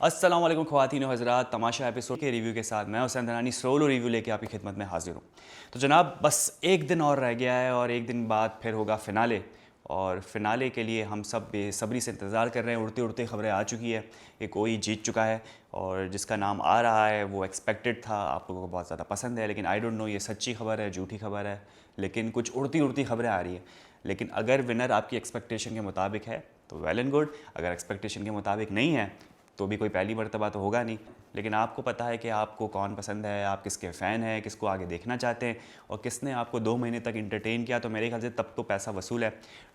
अस्सलाम वालेकुम ख़वातीन व हज़रात, तमाशा एपिसोड के रिव्यू के साथ मैं हुसैन दरानी सोलो रिव्यू लेके आपकी खिदमत में हाजिर हूँ। तो जनाब बस एक दिन और रह गया है और एक दिन बाद फिर होगा फ़िनाले। और फ़िनाले के लिए हम सब बेसब्री से इंतज़ार कर रहे हैं। उड़ती उड़ती खबरें आ चुकी है कि कोई जीत चुका है और जिसका नाम आ रहा है वो एक्सपेक्टेड था, आप लोगों को बहुत ज़्यादा पसंद है। लेकिन आई डोंट नो ये सच्ची खबर है झूठी खबर है, लेकिन कुछ उड़ती उड़ती खबरें आ रही है। लेकिन अगर विनर आपकी एक्सपेक्टेशन के मुताबिक है तो वेल एंड गुड, अगर एक्सपेक्टेशन के मुताबिक नहीं है तो भी कोई पहली मर्तबा तो होगा नहीं। लेकिन आपको पता है कि आपको कौन पसंद है, आप किसके फ़ैन हैं, किसको आगे देखना चाहते हैं और किसने आपको 2 महीने तक इंटरटेन किया, तो मेरे ख्याल से तब तो पैसा वसूल है।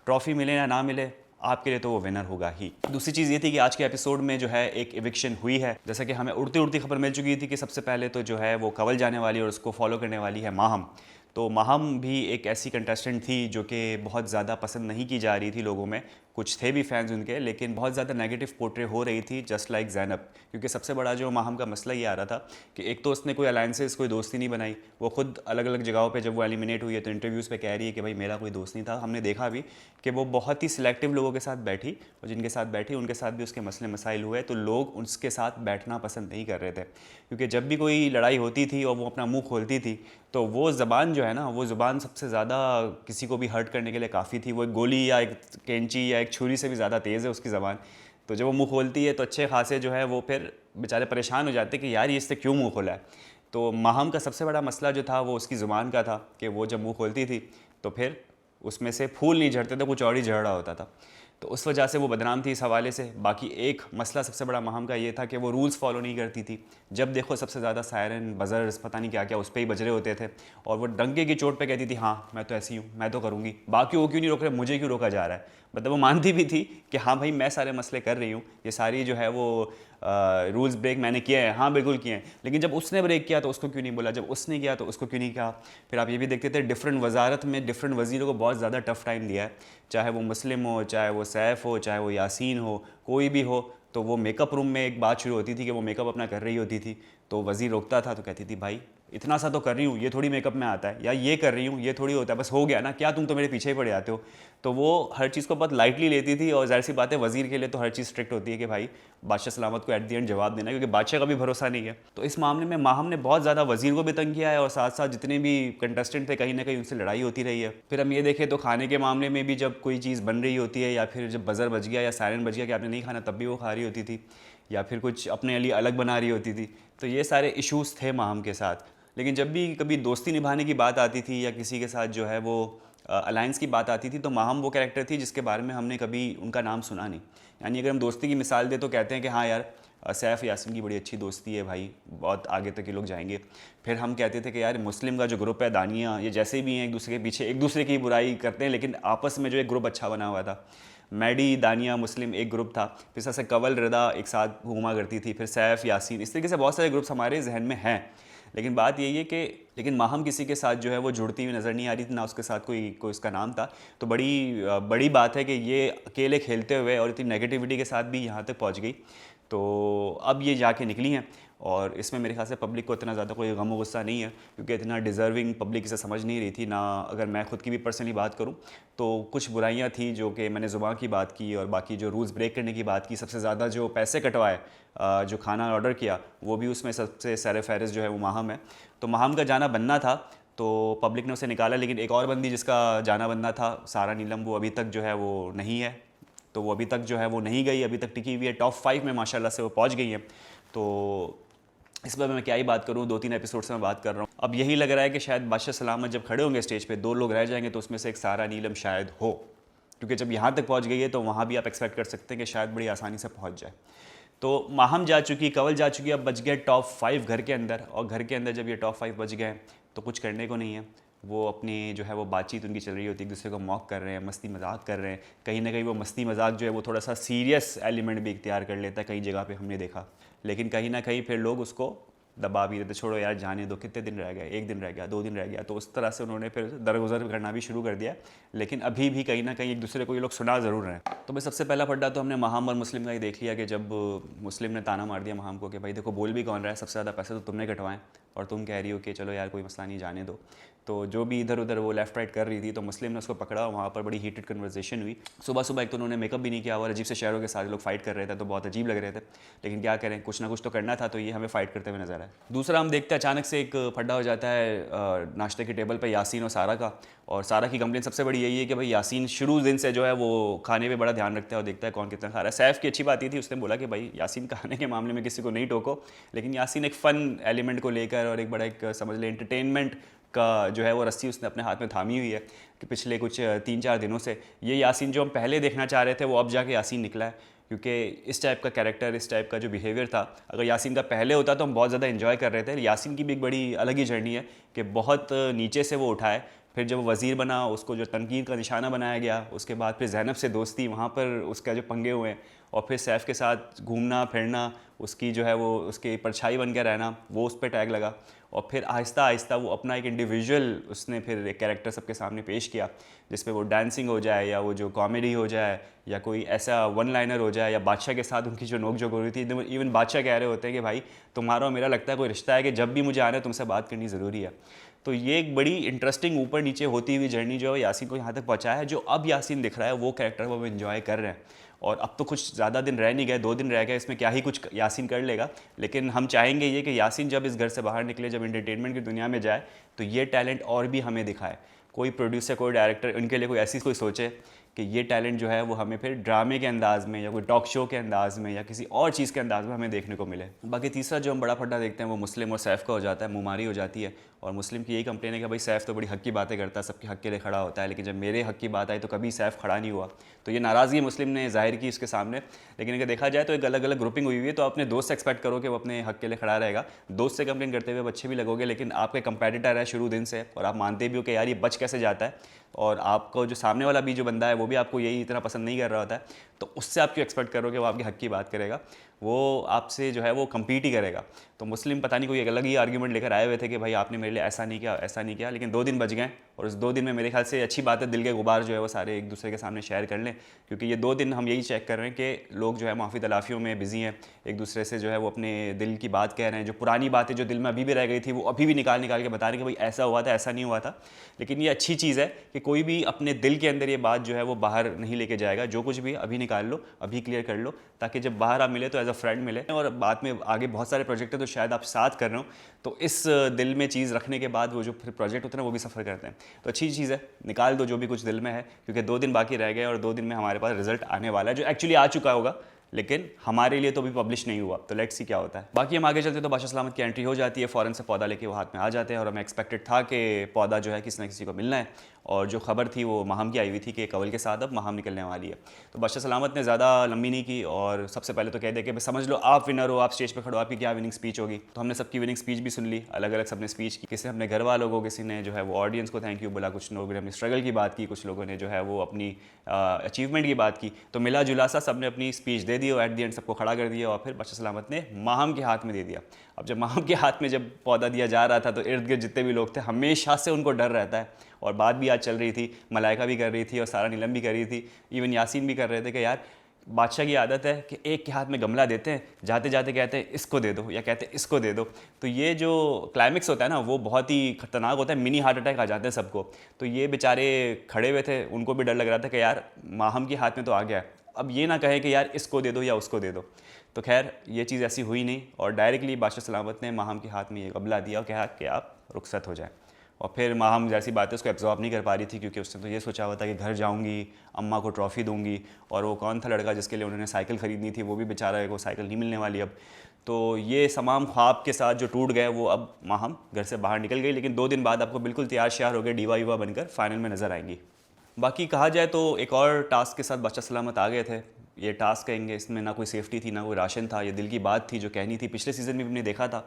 ट्रॉफ़ी मिले या ना मिले, आपके लिए तो वो विनर होगा ही। दूसरी चीज़ ये थी कि आज के एपिसोड में जो है एक इविक्शन हुई है। जैसा कि हमें उड़ती उड़ती खबर मिल चुकी थी कि सबसे पहले तो जो है वो कवल जाने वाली और उसको फॉलो करने वाली है माहम। तो माहम भी एक ऐसी कंटेस्टेंट थी जो कि बहुत ज़्यादा पसंद नहीं की जा रही थी लोगों में। कुछ थे भी फैंस उनके, लेकिन बहुत ज़्यादा नेगेटिव पोर्ट्रे हो रही थी जस्ट लाइक ज़ैनब। क्योंकि सबसे बड़ा जो माहम का मसला ये आ रहा था कि एक तो उसने कोई अलायंसेस, कोई दोस्ती नहीं बनाई। वो खुद अलग अलग जगहों पे जब वो एलिमिनेट हुई है तो इंटरव्यूज़ पे कह रही है कि भाई मेरा कोई दोस्त नहीं था। हमने देखा भी कि वो बहुत ही सिलेक्टिव लोगों के साथ बैठी और जिनके साथ बैठी उनके साथ भी उसके मसले मसाइल हुए, तो लोग उसके साथ बैठना पसंद नहीं कर रहे थे। क्योंकि जब भी कोई लड़ाई होती थी और वो अपना मुँह खोलती थी तो वो ज़बान जो है ना, वो ज़ुबान सबसे ज़्यादा किसी को भी हर्ट करने के लिए काफ़ी थी। वो एक गोली या एक कैंची या एक छुरी से भी ज़्यादा तेज़ है उसकी ज़बान। तो जब वो मुँह खोलती है तो अच्छे खासे जो है वो फिर बेचारे परेशान हो जाते कि यार ये इससे क्यों मुँह खोला है। तो माहम का सबसे बड़ा मसला जो था वो उसकी ज़ुबान का था कि वो जब मुँह खोलती थी तो फिर उसमें से फूल नहीं झड़ते थे, कुछ और ही झड़ रहा होता था। तो उस वजह से वो बदनाम थी इस हवाले से। बाकी एक मसला सबसे बड़ा माहम का ये था कि वो रूल्स फॉलो नहीं करती थी। जब देखो सबसे ज़्यादा सायरन, बजर्स, पता नहीं क्या क्या उस पर ही बज रहे होते थे और वो डंके की चोट पे कहती थी हाँ मैं तो ऐसी हूँ, मैं तो करूँगी, बाकी वो क्यों नहीं रोक रहे, मुझे क्यों रोका जा रहा है। मतलब वो मानती भी थी कि हाँ भाई मैं सारे मसले कर रही हूँ, ये सारी जो है वो रूल्स ब्रेक मैंने किए हैं, हाँ बिल्कुल किए हैं। लेकिन जब उसने ब्रेक किया तो उसको क्यों नहीं बोला, जब उसने किया तो उसको क्यों नहीं कहा। फिर आप ये भी देखते थे डिफरेंट वजारत में डिफरेंट वज़ीरों को बहुत ज़्यादा टफ टाइम दिया है, चाहे वो मुस्लिम हो, चाहे वो सैफ़ हो, चाहे वो यासीन हो, कोई भी हो। तो वो मेकअप रूम में एक बात शुरू होती थी कि वो मेकअप अपना कर रही होती थी तो वज़ीर रोकता था तो कहती थी भाई इतना सा तो कर रही हूँ, ये थोड़ी मेकअप में आता है, या ये कर रही हूँ ये थोड़ी होता है, बस हो गया ना, क्या तुम तो मेरे पीछे ही पड़ जाते हो। तो वो हर चीज़ को बहुत लाइटली लेती थी और ज़ाहिर सी बात है वज़ीर के लिए तो हर चीज़ स्ट्रिक्ट होती है कि भाई बादशाह सलामत को एट दी एंड जवाब देना, क्योंकि बादशाह का भी भरोसा नहीं है। तो इस मामले में माहम ने बहुत ज़्यादा वज़ीर को भी तंग किया है और साथ साथ जितने भी कंटेस्टेंट थे कहीं ना कहीं उनसे लड़ाई होती रही है। फिर हम ये देखें तो खाने के मामले में भी जब कोई चीज़ बन रही होती है या फिर जब बज़र बज गया या सायरन बज गया कि आपने नहीं खाना, तब भी वो खा रही होती थी, या फिर कुछ अपने लिए अलग बना रही होती थी। तो ये सारे इश्यूज़ थे माहम के साथ। लेकिन जब भी कभी दोस्ती निभाने की बात आती थी या किसी के साथ जो है वो अलायंस की बात आती थी तो माहम वो कैरेक्टर थी जिसके बारे में हमने कभी उनका नाम सुना नहीं। यानी अगर हम दोस्ती की मिसाल दें तो कहते हैं कि हाँ यार सैफ़ यासिन की बड़ी अच्छी दोस्ती है भाई, बहुत आगे तक ये लोग जाएंगे। फिर हम कहते थे कि यार मुस्लिम का जो ग्रुप है दानिया, ये जैसे भी हैं एक दूसरे के पीछे एक दूसरे की बुराई करते हैं लेकिन आपस में जो एक ग्रुप अच्छा बना हुआ था। मैडी, दानिया, मुस्लिम एक ग्रुप था। फिर ऐसे कवल, रदा एक साथ घूमा करती थी, फिर सैफ़, यासीन, इस तरीके से बहुत सारे ग्रुप्स हमारे जहन में हैं। लेकिन बात यही है कि लेकिन माहम किसी के साथ जो है वो जुड़ती हुई नज़र नहीं आ रही थी, ना उसके साथ कोई उसका नाम था। तो बड़ी बात है कि ये अकेले खेलते हुए और इतनी नेगेटिविटी के साथ भी यहाँ तक पहुँच गई। तो अब ये जाके निकली हैं और इसमें मेरे ख्याल से पब्लिक को इतना ज़्यादा कोई गम गुस्सा नहीं है, क्योंकि इतना डिज़र्विंग पब्लिक इसे समझ नहीं रही थी ना। अगर मैं खुद की भी पर्सनली बात करूं तो कुछ बुराइयां थी जो कि मैंने ज़ुबान की बात की और बाकी जो रूल्स ब्रेक करने की बात की, सबसे ज़्यादा जो पैसे कटवाए, जो खाना ऑर्डर किया, वो भी उसमें सबसे सर फहरिस्त जो है वो माहम है। तो माहम का जाना बनना था तो पब्लिक ने उसे निकाला। लेकिन एक और बंदी जिसका जाना बनना था, सारा नीलम, वो अभी तक जो है वो नहीं है। तो वो अभी तक जो है वो नहीं गई, अभी तक टिकी हुई है। टॉप 5 में माशाल्लाह से वो पहुंच गई है। तो इस पर मैं क्या ही बात करूं, 2-3 एपिसोड से मैं बात कर रहा हूं। अब यही लग रहा है कि शायद बादशाह सलामत जब खड़े होंगे स्टेज पे, 2 लोग रह जाएंगे तो उसमें से एक सारा नीलम शायद हो, क्योंकि जब यहाँ तक पहुँच गई है तो वहाँ भी आप एक्सपेक्ट कर सकते हैं कि शायद बड़ी आसानी से पहुँच जाए। तो माहम जा चुकी, कवल जा चुकी, अब बच गए टॉप 5 घर के अंदर। और घर के अंदर जब ये टॉप 5 बच गए तो कुछ करने को नहीं है। वो अपनी जो है वो बातचीत उनकी चल रही होती है, एक दूसरे को मॉक कर रहे हैं, मस्ती मजाक कर रहे हैं। कहीं ना कहीं वो मस्ती मजाक जो है वो थोड़ा सा सीरियस एलिमेंट भी इख्तियार कर लेता है कई जगह पे हमने देखा। लेकिन कहीं ना कहीं फिर लोग उसको दबा भी देते, छोड़ो यार जाने दो, कितने दिन रह गए, 1 दिन रह गया, 2 दिन रह गया। तो उस तरह से उन्होंने फिर दरगुजर करना भी शुरू कर दिया। लेकिन अभी भी कहीं ना कहीं एक दूसरे को ये लोग सुना ज़रूर रहे हैं। तो मैं सबसे पहला पड्डा तो हमने माहम और मुस्लिम का ही देख लिया कि जब मुस्लिम ने ताना मार दिया माहम को कि भाई देखो बोल भी कौन रहा है, सबसे ज़्यादा पैसे तो तुमने कटवाएं, और तुम कह रही हो कि चलो यार कोई मसला नहीं, जाने दो। तो जो भी इधर उधर वो लेफ्ट राइट कर रही थी, तो मुस्लिम ने उसको पकड़ा, वहाँ पर बड़ी हीटेड कन्वर्सेशन हुई। सुबह सुबह एक तो उन्होंने मेकअप भी नहीं किया और अजीब से शहरों के सारे लोग फाइट कर रहे थे, तो बहुत अजीब लग रहे थे, लेकिन क्या करें, कुछ ना कुछ तो करना था, तो ये हमें फाइट करते हुए नजर आए। दूसरा हम देखते हैं अचानक से एक फड्डा हो जाता है नाश्ते की टेबल पर यासीन और सारा का, और सारा की कंप्लेन सबसे बड़ी यही है कि भाई यासीन शुरू दिन से जो है वो खाने पे बड़ा ध्यान रखता है और देखता है कौन कितना खा रहा है। सैफ की अच्छी बात ये थी, उसने बोला कि भाई यासीन खाने के मामले में किसी को नहीं टोको, लेकिन यासीन एक फ़न एलिमेंट को लेकर और एक बड़ा एक समझ ले एंटरटेनमेंट का जो है वो रस्सी उसने अपने हाथ में थामी हुई है कि पिछले कुछ 3-4 दिनों से ये यासीन जो हम पहले देखना चाह रहे थे वो अब जाके यासीन निकला है। क्योंकि इस टाइप का कैरेक्टर, इस टाइप का जो बिहेवियर था, अगर यासीन का पहले होता तो हम बहुत ज़्यादा इन्जॉय कर रहे थे। यासीन की भी एक बड़ी अलग ही जर्नी है कि बहुत नीचे से वो उठाए, फिर जब वो वज़ीर बना उसको जो तनकीद का निशाना बनाया गया, उसके बाद फिर ज़ैनब से दोस्ती, वहाँ पर उसका जो पंगे हुए, और फिर सैफ़ के साथ घूमना फिरना, उसकी जो है वो उसकी परछाई बन के रहना, वो उस पर टैग लगा, और फिर आहिस्ता आहिस्ता वो अपना एक इंडिविजुअल उसने फिर एक कैरेक्टर सबके सामने पेश किया, जिसमें वो डांसिंग हो जाए या वो जो कॉमेडी हो जाए या कोई ऐसा वन लाइनर हो जाए, या बादशाह के साथ उनकी जो नोक झोंक हो रही थी। इवन बादशाह कह रहे होते हैं कि भाई तुम्हारा और मेरा लगता है कोई रिश्ता है कि जब भी मुझे आना है तुमसे बात करनी ज़रूरी है। तो ये एक बड़ी इंटरेस्टिंग ऊपर नीचे होती हुई जर्नी जो है यासीन को यहाँ तक पहुँचाया है। जो अब यासीन दिख रहा है वो कैरेक्टर वो इन्जॉय कर रहे हैं, और अब तो कुछ ज़्यादा दिन रह नहीं गए, 2 दिन रह गए, इसमें क्या ही कुछ यासीन कर लेगा। लेकिन हम चाहेंगे ये कि यासीन जब इस घर से बाहर निकले, जब एंटरटेनमेंट की दुनिया में जाए, तो ये टैलेंट और भी हमें दिखाए। कोई प्रोड्यूसर, कोई डायरेक्टर उनके लिए कोई ऐसी कोई सोचे कि ये टैलेंट जो है वो हमें फिर ड्रामे के अंदाज़ में या कोई टॉक शो के अंदाज़ में या किसी और चीज़ के अंदाज़ में हमें देखने को मिले। बाकी तीसरा जो हम बड़ा फड्डा देखते हैं वो मुस्लिम और सैफ़ का हो जाता है, मुमारी हो जाती है। और मुस्लिम की यही कंप्लेन है कि भाई सैफ़ तो बड़ी हक की बातें करता है, सबके हक के लिए खड़ा होता है, लेकिन जब मेरे हक की बात आई तो कभी सैफ़ खड़ा नहीं हुआ। तो ये नाराज़गी मुस्लिम ने ज़ाहिर की उसके सामने। लेकिन अगर देखा जाए तो एक अलग अलग ग्रुपिंग हुई हुई है, तो अपने दोस्त से एक्सपेक्ट करो कि वो अपने हक के लिए खड़ा रहेगा। दोस्त से कंप्लेन करते हुए अच्छे भी लगोगे, लेकिन आपके कंपेटिटर है शुरू दिन से, और आप मानते भी हो कि यार ये बच कैसे जाता है, और आपको जो सामने वाला भी जो बंदा है वो भी आपको यही इतना पसंद नहीं कर रहा होता है, तो उससे आप क्यों एक्सपेक्ट करो कि वो आपके हक की बात करेगा, वो आपसे जो है वो कम्पीट ही करेगा। तो मुस्लिम पता नहीं कोई एक अलग ही आर्ग्यूमेंट लेकर आए हुए थे कि भाई आपने मेरे लिए ऐसा नहीं किया, ऐसा नहीं किया, लेकिन 2 दिन बच गए, और उस 2 दिन में मेरे ख्याल से अच्छी बात है दिल के गुबार जो है वो सारे एक दूसरे के सामने शेयर कर लें, क्योंकि ये 2 दिन हम यही चेक कर रहे हैं कि लोग जो है माफ़ी तलाफ़ियों में बिज़ी हैं, एक दूसरे से जो है वो अपने दिल की बात कह रहे हैं, जो पुरानी बातें जो दिल में अभी भी रह गई थी वो अभी भी निकाल निकाल के बता रहे हैं कि भाई ऐसा हुआ था, ऐसा नहीं हुआ था। लेकिन ये अच्छी चीज़ है कि कोई भी अपने दिल के अंदर ये बात जो है वो बाहर नहीं लेके जाएगा, जो कुछ भी अभी निकाल लो, अभी क्लियर कर लो, ताकि जब बाहर आप मिले तो एज अ फ्रेंड मिले। और बाद में आगे बहुत सारे प्रोजेक्ट है तो शायद आप साथ कर रहे हो, तो इस दिल में चीज़ रखने के बाद वो जो फिर प्रोजेक्ट होते हैं वो भी सफ़र करते हैं। तो अच्छी चीज़ है, निकाल दो जो भी कुछ दिल में है, क्योंकि 2 दिन बाकी रह गए और 2 दिन में हमारे पास रिजल्ट आने वाला है, जो एक्चुअली आ चुका होगा, लेकिन हमारे लिए तो अभी पब्लिश नहीं हुआ। तो लेट्स सी क्या होता है। बाकी हम आगे चलते तो बादशाह सलामत की एंट्री हो जाती है, फ़ौरन से पौधा लेके वो हाथ में आ जाते हैं, और हमें एक्सपेक्टेड था कि पौधा जो है किसी न किसी को मिलना है, और जो खबर थी वो माहम की आई हुई थी कि कवल के साथ अब माहम निकलने वाली है। तो बादशाह सलामत ने ज़्यादा लंबी नहीं की, और सबसे पहले तो कह दे कि समझ लो आप विनर हो, आप स्टेज पे खड़ो, आपकी क्या विनिंग स्पीच होगी। तो हमने सबकी विनिंग स्पीच भी सुन ली, अलग अलग सबने स्पीच की, किसी ने अपने घर वालों को, किसी ने जो है वो ऑडियंस को थैंक यू बोला, कुछ लोगों ने अपनी स्ट्रगल की बात की, कुछ लोगों ने जो है वो अपनी अचीवमेंट की बात की। तो मिला जुला सा सबने अपनी स्पीच दे दी और एट द एंड सबको खड़ा कर दिया, और फिर बादशाह सलामत ने माहम के हाथ में दे दिया। अब जब माहम के हाथ में जब पौधा दिया जा रहा था तो इर्द गिर्द जितने भी लोग थे हमेशा से उनको डर रहता है, और बात भी आज चल रही थी, मलाइका भी कर रही थी और सारा नीलम भी कर रही थी, इवन यासीन भी कर रहे थे कि यार बादशाह की आदत है कि एक के हाथ में गमला देते हैं, जाते जाते कहते हैं इसको दे दो, या कहते हैं इसको दे दो। तो ये जो क्लाइमेक्स होता है ना वो बहुत ही खतरनाक होता है, मिनी हार्ट अटैक आ जाते हैं सबको। तो ये बेचारे खड़े हुए थे, उनको भी डर लग रहा था कि यार माहम के हाथ में तो आ गया, अब ये ना कहें कि यार इसको दे दो या उसको दे दो। तो खैर ये चीज़ ऐसी हुई नहीं, और डायरेक्टली बादशाह सलामत ने माहम के हाथ में ये गमला दिया और कहा कि आप रुखसत हो जाएँ। और फिर माहम जैसी बातें उसको एब्जॉर्ब नहीं कर पा रही थी, क्योंकि उसने तो ये सोचा हुआ था कि घर जाऊंगी, अम्मा को ट्रॉफ़ी दूंगी, और वो कौन था लड़का जिसके लिए उन्होंने साइकिल ख़रीदनी थी, वो भी बेचारा है, वो साइकिल नहीं मिलने वाली अब। तो ये तमाम ख्वाब के साथ जो टूट गए वो अब माहम घर से बाहर निकल गई, लेकिन 2 दिन बाद आपको बिल्कुल तैयार श्यार हो गए, डीवा वीवा बनकर फाइनल में नज़र आएंगी। बाकी कहा जाए तो एक और टास्क के साथ बादशाह सलामत आ गए थे। ये टास्क कहेंगे, इसमें ना कोई सेफ्टी थी, ना कोई राशन था, ये दिल की बात थी जो कहनी थी। पिछले सीज़न में भी हमने देखा था,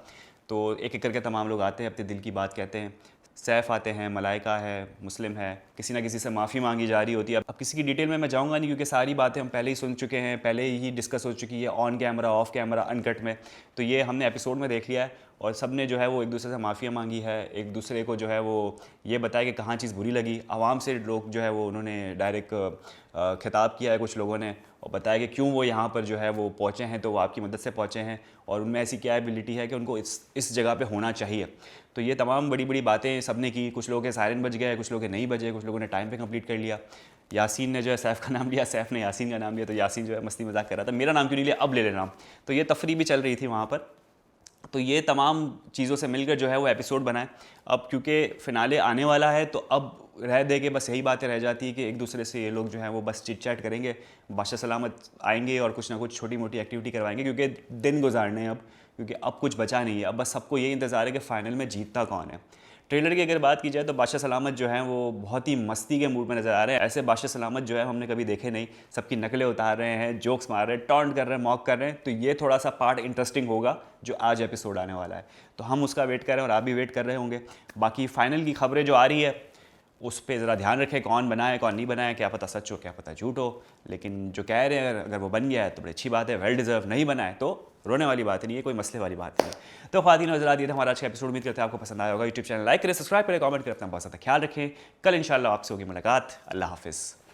तो एक एक करके तमाम लोग आते हैं, अपने दिल की बात कहते हैं। सैफ़ आते हैं, मलाइका है, मुस्लिम है, किसी ना किसी से माफ़ी मांगी जा रही होती है। अब किसी की डिटेल में मैं जाऊंगा नहीं, क्योंकि सारी बातें हम पहले ही सुन चुके हैं, पहले ही डिस्कस हो चुकी है, on camera, of camera, uncut में। तो ये हमने एपिसोड में देख लिया है, और सब ने जो है वो एक दूसरे से माफ़िया मांगी है, एक दूसरे को जो है वो ये बताया कि कहाँ चीज़ बुरी लगी। आवाम से लोग जो है वो उन्होंने डायरेक्ट खिताब किया है कुछ लोगों ने, और बताया कि क्यों वो यहाँ पर जो है वो पहुँचे हैं, तो वो आपकी मदद से पहुँचे हैं और उनमें ऐसी क्या एबिलिटी है कि उनको इस जगह पे होना चाहिए। तो ये तमाम बड़ी बड़ी बातें सब ने की। कुछ लोगों के सायरन बज गए, कुछ लोगों के नहीं बजे, कुछ लोगों ने टाइम पे कंप्लीट कर लिया। यासीन ने जो है सैफ़ का नाम लिया, सैफ़ ने यासीन का नाम लिया, तो यासीन जो है मस्ती मजाक कर रहा था, मेरा नाम क्यों नहीं लिया, अब ले लेना। तो ये तफरी भी चल रही थी वहाँ पर। तो ये तमाम चीज़ों से मिलकर जो है वो एपिसोड बनाए। अब क्योंकि फ़िनाले आने वाला है तो अब रह दे के बस यही बातें रह जाती है कि एक दूसरे से ये लोग जो हैं वो बस चिट चैट करेंगे, बादशाह सलामत आएंगे और कुछ ना कुछ छोटी मोटी एक्टिविटी करवाएंगे, क्योंकि दिन गुजारने हैं अब, क्योंकि अब कुछ बचा नहीं है। अब बस सबको ये इंतज़ार है कि फ़ाइनल में जीतता कौन है। ट्रेलर की अगर बात की जाए तो बादशाह सलामत जो हैं वो बहुत ही मस्ती के मूड में नज़र आ रहे हैं। ऐसे बादशाह सलामत जो है हमने कभी देखे नहीं। सबकी नकलें उतार रहे हैं, जोक्स मार रहे हैं, टॉन्ट कर रहे हैं, मॉक कर रहे हैं। तो ये थोड़ा सा पार्ट इंटरेस्टिंग होगा जो आज एपिसोड आने वाला है, तो हम उसका वेट कर रहे हैं और आप भी वेट कर रहे होंगे। बाकी फाइनल की खबरें जो आ रही है उस पर ज़रा ध्यान रखें, कौन बनाए कौन नहीं बनाए, क्या पता सच हो क्या पता झूठ हो। लेकिन जो कह रहे हैं अगर वो बन गया है तो बड़ी अच्छी बात है, वेल डिज़र्व। नहीं बनाए तो रोने वाली बात नहीं है, कोई मसले वाली बात नहीं है। तो ख्वातीन हज़रात, ये था हमारा आज का एपिसोड। उम्मीद करते हैं आपको पसंद आया होगा। यूट्यूब चैनल लाइक करें, सब्सक्राइब करें, कमेंट करें, अपना बहुत ज़्यादा ख्याल रखें। कल इंशाल्लाह आपसे होगी मुलाकात। अल्लाह हाफिज़।